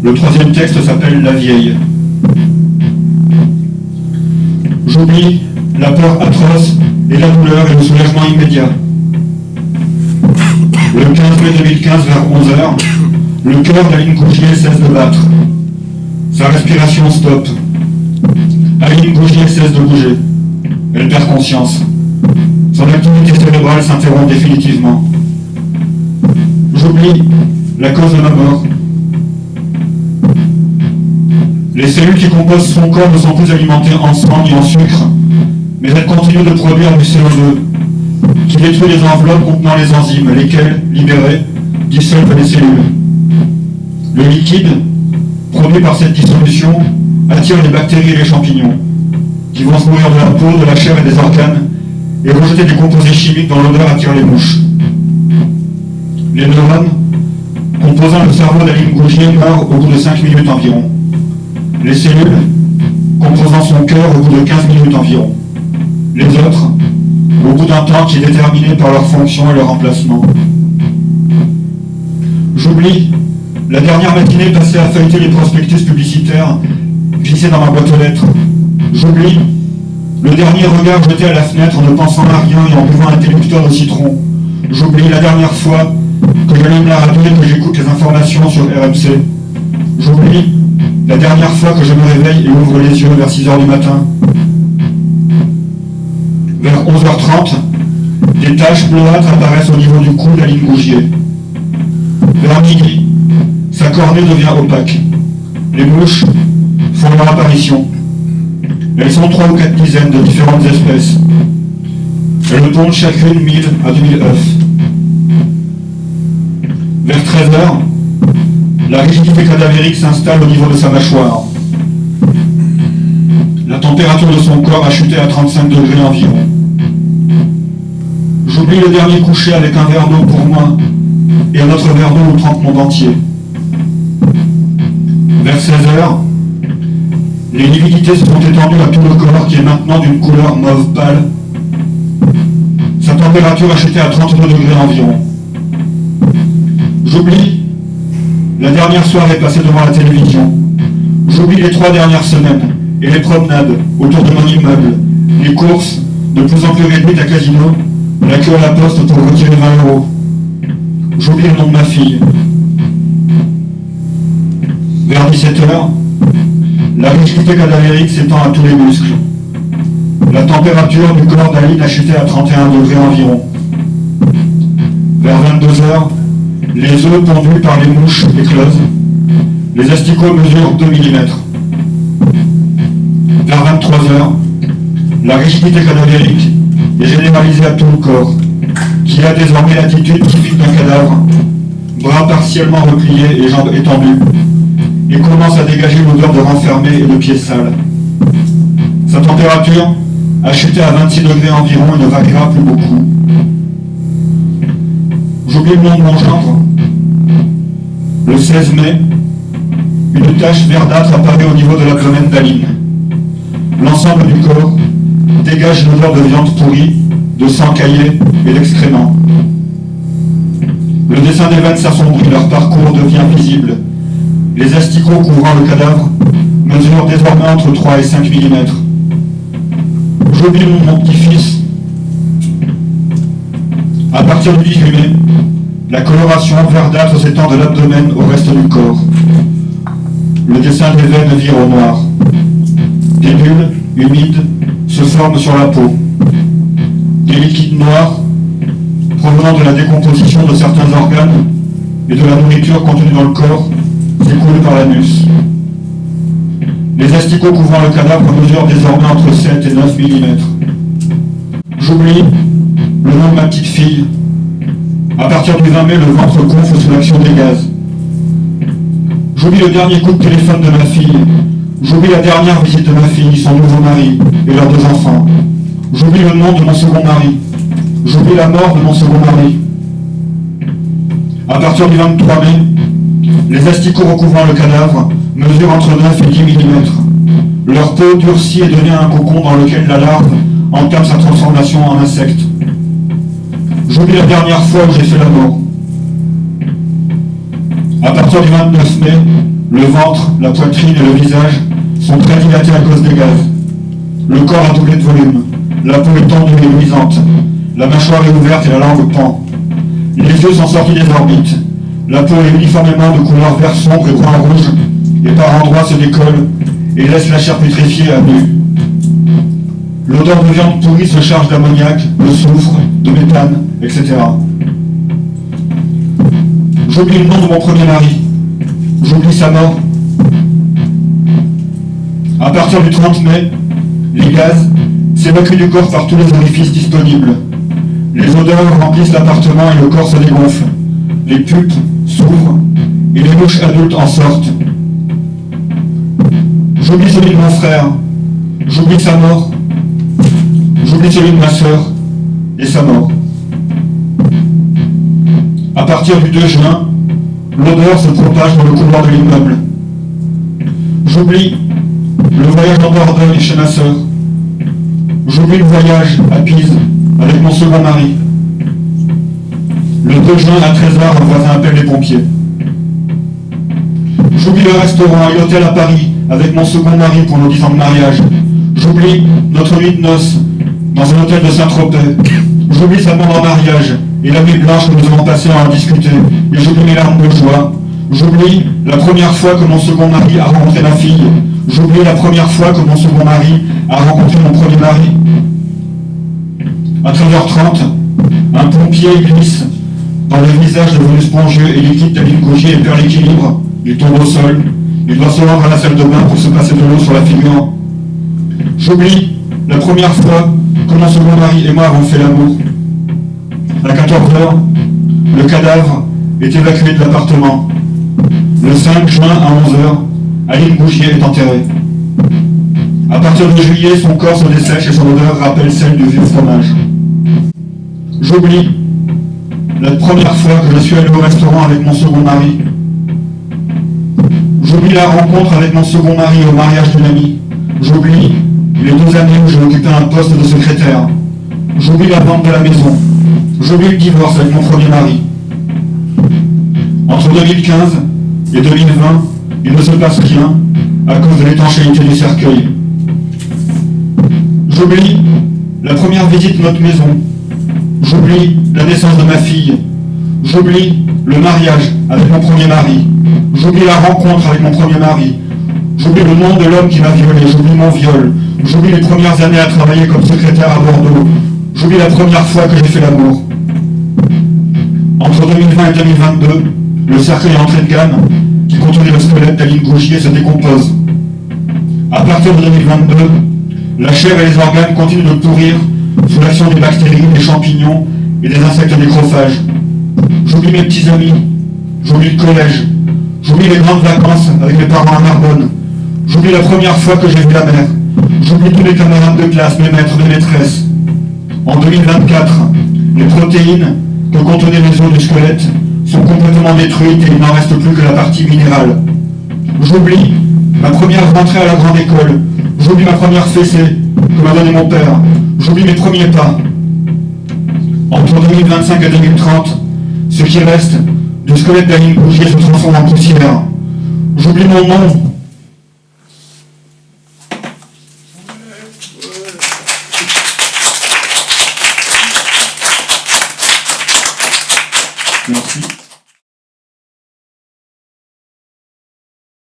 Le troisième texte s'appelle La Vieille. J'oublie la peur atroce et la douleur et le soulagement immédiat. Le 15 mai 2015 vers 11h, le cœur d'Aline Gougier cesse de battre. Sa respiration stoppe. Aline Gougier cesse de bouger. Elle perd conscience. Son activité cérébrale s'interrompt définitivement. J'oublie la cause de ma mort. Les cellules qui composent son corps ne sont plus alimentées en sang ni en sucre, mais elles continuent de produire du CO2, qui détruit les enveloppes contenant les enzymes, lesquelles, libérées, dissolvent les cellules. Le liquide, produit par cette dissolution, attire les bactéries et les champignons, qui vont se nourrir de la peau, de la chair et des organes, et rejeter des composés chimiques dont l'odeur attire les mouches. Les neurones, composant le cerveau d'Aline Gougier, meurent au bout de 5 minutes environ. Les cellules, composant son cœur, au bout de 15 minutes environ. Les autres, au bout d'un temps qui est déterminé par leur fonction et leur emplacement. J'oublie la dernière matinée passée à feuilleter les prospectus publicitaires glissés dans ma boîte aux lettres. J'oublie le dernier regard jeté à la fenêtre en ne pensant à rien et en buvant un interrupteur de citron. J'oublie la dernière fois que j'allume la radio et que j'écoute les informations sur RMC. J'oublie la dernière fois que je me réveille et ouvre les yeux vers 6h du matin. Vers 11h30, des taches bleuâtres apparaissent au niveau du cou d'Aline Gougier. Vers midi, sa cornée devient opaque. Les mouches font leur apparition. Elles sont 3 ou 4 dizaines de différentes espèces. Elles pondent chacune 1000 à 2000 œufs. Vers 13h, la rigidité cadavérique s'installe au niveau de sa mâchoire. La température de son corps a chuté à 35 degrés environ. J'oublie le dernier coucher avec un verre d'eau pour moi et un autre verre d'eau où trempe mon dentier. Vers 16h, les lividités se sont étendues à tout le corps qui est maintenant d'une couleur mauve pâle. Sa température a chuté à 32 degrés environ. J'oublie la dernière soirée passée devant la télévision. J'oublie les 3 dernières semaines et les promenades autour de mon immeuble, les courses de plus en plus réduites à casino, la queue à la poste pour retirer 20 €. J'oublie le nom de ma fille. Vers 17h, la rigidité cadavérique s'étend à tous les muscles. La température du corps d'Aline a chuté à 31 degrés environ. Vers 22h, les œufs pondus par les mouches éclosent. Les asticots mesurent 2 mm. Vers 23h, la rigidité cadavérique est généralisée à tout le corps, qui a désormais l'attitude typique d'un cadavre, bras partiellement repliés et jambes étendues, et commence à dégager l'odeur de renfermé et de pieds sales. Sa température a chuté à 26 degrés environ et ne variera plus beaucoup. J'oublie le nom de mon gendre. Le 16 mai, une tache verdâtre apparaît au niveau de l'abdomen d'Aline. L'ensemble du corps dégage une odeur de viande pourrie, de sang caillé et d'excréments. Le dessin des veines s'assombrit, leur parcours devient visible. Les asticots couvrant le cadavre mesurent désormais entre 3 et 5 mm. J'oublie le nom de mon petit-fils. À partir du 18 mai, la coloration verdâtre s'étend de l'abdomen au reste du corps. Le dessin des veines vire au noir. Des bulles humides se forment sur la peau. Des liquides noirs, provenant de la décomposition de certains organes et de la nourriture contenue dans le corps, s'écoulent par l'anus. Les asticots couvrant le cadavre mesurent désormais entre 7 et 9 mm. J'oublie le nom de ma petite fille. À partir du 20 mai, le ventre gonfle sous l'action des gaz. J'oublie le dernier coup de téléphone de ma fille. J'oublie la dernière visite de ma fille, son nouveau mari et leurs 2 enfants. J'oublie le nom de mon second mari. J'oublie la mort de mon second mari. À partir du 23 mai, les asticots recouvrant le cadavre mesurent entre 9 et 10 mm. Leur peau durcit et devient un cocon dans lequel la larve entame sa transformation en insecte. J'oublie la dernière fois où j'ai fait la mort. À partir du 29 mai, Le ventre, la poitrine et le visage sont très dilatés à cause des gaz. Le corps a doublé de volume. La peau est tendue et luisante. La mâchoire est ouverte et la langue pend. Les yeux sont sortis des orbites. La peau est uniformément de couleur vert sombre et brun-rouge, et par endroits se décolle et laisse la chair pétrifiée à nu. L'odeur de viande pourrie se charge d'ammoniac, de soufre, de méthane, etc. J'oublie le nom de mon premier mari. J'oublie sa mort. À partir du 30 mai, les gaz s'évacuent du corps par tous les orifices disponibles. Les odeurs remplissent l'appartement et le corps se dégonfle. Les pupes s'ouvrent et les mouches adultes en sortent. J'oublie celui de mon frère. J'oublie sa mort. J'oublie celui de ma sœur et sa mort. À partir du 2 juin, l'odeur se propage dans le couloir de l'immeuble. J'oublie le voyage en Dordogne chez ma sœur. J'oublie le voyage à Pise avec mon second mari. Le 2 juin à 13h, un voisin appelle les pompiers. J'oublie le restaurant et l'hôtel à Paris avec mon second mari pour nos 10 ans de mariage. J'oublie notre nuit de noces dans un hôtel de Saint-Tropez. J'oublie sa demande en mariage et la nuit blanche que nous avons passée à en discuter. Et j'oublie mes larmes de joie. J'oublie la première fois que mon second mari a rencontré ma fille. J'oublie la première fois que mon second mari a rencontré mon premier mari. À 13h30, un pompier glisse dans le visage devenu spongieux et liquide d'Aline Gougier et perd l'équilibre. Il tombe au sol. Il doit se rendre à la salle de bain pour se passer de l'eau sur la figure. J'oublie la première fois que mon second mari et moi avons fait l'amour. À 14h, le cadavre est évacué de l'appartement. Le 5 juin à 11h, Aline Gougier est enterrée. À partir de juillet, son corps se dessèche et son odeur rappelle celle du vieux fromage. J'oublie la première fois que je suis allé au restaurant avec mon second mari. J'oublie la rencontre avec mon second mari au mariage d'une amie. J'oublie les 2 années où j'ai occupé un poste de secrétaire. J'oublie la vente de la maison. J'oublie le divorce avec mon premier mari. Entre 2015 et 2020, il ne se passe rien à cause de l'étanchéité du cercueil. J'oublie la première visite de notre maison. J'oublie la naissance de ma fille. J'oublie le mariage avec mon premier mari. J'oublie la rencontre avec mon premier mari. J'oublie le nom de l'homme qui m'a violé. J'oublie mon viol. J'oublie les premières années à travailler comme secrétaire à Bordeaux. J'oublie la première fois que j'ai fait l'amour. Entre 2020 et 2022, le cercueil entrée de gamme qui contenait le squelette d'Aline Gougier se décompose. À partir de 2022, la chair et les organes continuent de pourrir sous l'action des bactéries, des champignons et des insectes nécrophages. J'oublie mes petits amis, j'oublie le collège, j'oublie les grandes vacances avec mes parents à Narbonne, j'oublie la première fois que j'ai vu la mer, j'oublie tous les camarades de classe, mes maîtres, mes maîtresses. En 2024, les protéines que contenaient les os du squelette sont complètement détruites et il n'en reste plus que la partie minérale. J'oublie ma première rentrée à la grande école, j'oublie ma première fessée que m'a donnée mon père, j'oublie mes premiers pas. Entre 2025 et 2030, ce qui reste du squelette d'Aline Gougier se transforme en poussière. J'oublie mon nom. Merci.